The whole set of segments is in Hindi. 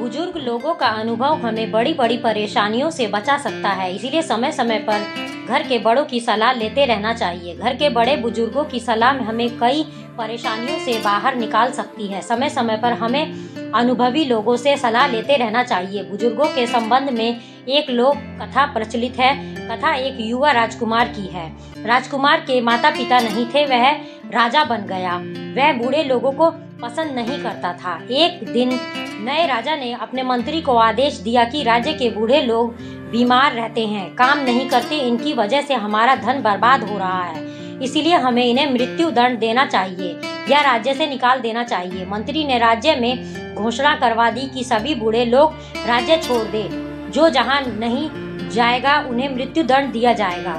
बुजुर्ग लोगों का अनुभव हमें बड़ी बड़ी परेशानियों से बचा सकता है। इसीलिए समय समय पर घर के बड़ों की सलाह लेते रहना चाहिए। घर के बड़े बुजुर्गों की सलाह हमें कई परेशानियों से बाहर निकाल सकती है। समय समय पर हमें अनुभवी लोगों से सलाह लेते रहना चाहिए। बुजुर्गों के संबंध में एक लोक कथा प्रचलित है। कथा एक युवा राजकुमार की है। राजकुमार के माता पिता नहीं थे, वह राजा बन गया। वह बूढ़े लोगों को पसंद नहीं करता था। एक दिन नए राजा ने अपने मंत्री को आदेश दिया कि राज्य के बूढ़े लोग बीमार रहते हैं, काम नहीं करते, इनकी वजह से हमारा धन बर्बाद हो रहा है, इसीलिए हमें इन्हें मृत्यु दंड देना चाहिए या राज्य से निकाल देना चाहिए। मंत्री ने राज्य में घोषणा करवा दी कि सभी बूढ़े लोग राज्य छोड़ दे, जो जहां नहीं जाएगा उन्हें मृत्यु दंड दिया जाएगा।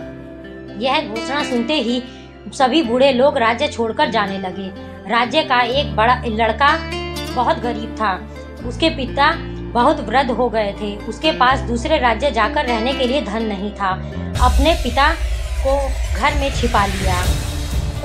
यह घोषणा सुनते ही सभी बूढ़े लोग राज्य छोड़कर जाने लगे। राज्य का एक बड़ा लड़का बहुत गरीब था। उसके पिता बहुत वृद्ध हो गए थे। उसके पास दूसरे राज्य जाकर रहने के लिए धन नहीं था। अपने पिता को घर में छिपा लिया।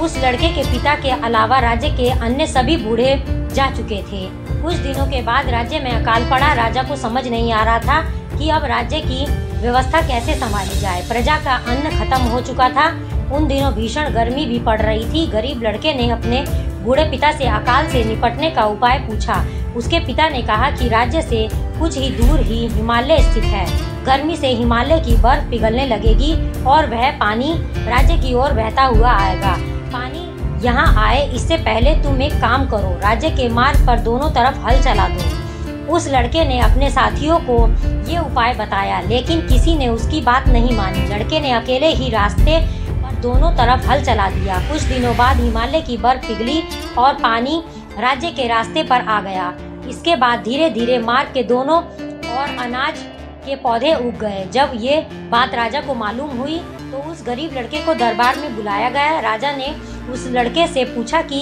उस लड़के के पिता के अलावा राज्य के अन्य सभी बूढ़े जा चुके थे। कुछ दिनों के बाद राज्य में अकाल पड़ा। राजा को समझ नहीं आ रहा था कि अब राज्य की व्यवस्था कैसे संभाली जाए। प्रजा का अन्न खत्म हो चुका था। उन दिनों भीषण गर्मी भी पड़ रही थी। गरीब लड़के ने अपने बूढ़े पिता से अकाल से निपटने का उपाय पूछा। उसके पिता ने कहा कि राज्य से कुछ ही दूर ही हिमालय स्थित है। गर्मी से हिमालय की बर्फ पिघलने लगेगी और वह पानी राज्य की ओर बहता हुआ आएगा। पानी यहाँ आए इससे पहले तुम एक काम करो, राज्य के मार्ग पर दोनों तरफ हल चला दो। उस लड़के ने अपने साथियों को ये उपाय बताया, लेकिन किसी ने उसकी बात नहीं मानी। लड़के ने अकेले ही रास्ते पर दोनों तरफ हल चला दिया। कुछ दिनों बाद हिमालय की बर्फ पिघली और पानी राज्य के रास्ते पर आ गया। इसके बाद धीरे धीरे मार्ग के दोनों और अनाज के पौधे उग गए। जब ये बात राजा को मालूम हुई तो उस गरीब लड़के को दरबार में बुलाया गया। राजा ने उस लड़के से पूछा कि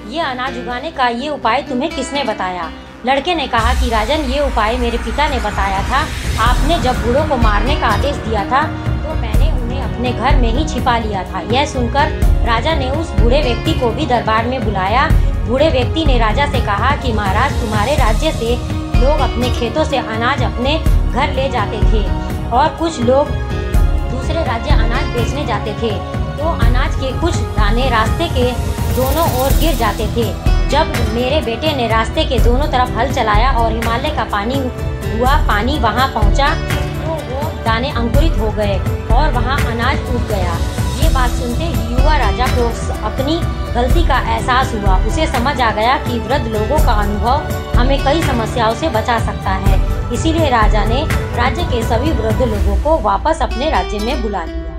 ये अनाज उगाने का ये उपाय तुम्हें किसने बताया? लड़के ने कहा कि राजन, ये उपाय मेरे पिता ने बताया था। आपने जब बूढ़ों को मारने का आदेश दिया था तो मैंने उन्हें अपने घर में ही छिपा लिया था। यह सुनकर राजा ने उस बूढ़े व्यक्ति को भी दरबार में बुलाया। बूढ़े व्यक्ति ने राजा से कहा कि महाराज, तुम्हारे राज्य से लोग अपने खेतों से अनाज अपने घर ले जाते थे और कुछ लोग दूसरे राज्य अनाज बेचने जाते थे, तो अनाज के कुछ दाने रास्ते के दोनों ओर गिर जाते थे। जब मेरे बेटे ने रास्ते के दोनों तरफ हल चलाया और हिमालय का पानी वहां पहुंचा तो वो दाने अंकुरित हो गए और वहां अनाज उग गया। ये बात सुनते ही युवा राजा को अपनी गलती का एहसास हुआ। उसे समझ आ गया कि वृद्ध लोगों का अनुभव हमें कई समस्याओं से बचा सकता है। इसीलिए राजा ने राज्य के सभी वृद्ध लोगों को वापस अपने राज्य में बुला लिया।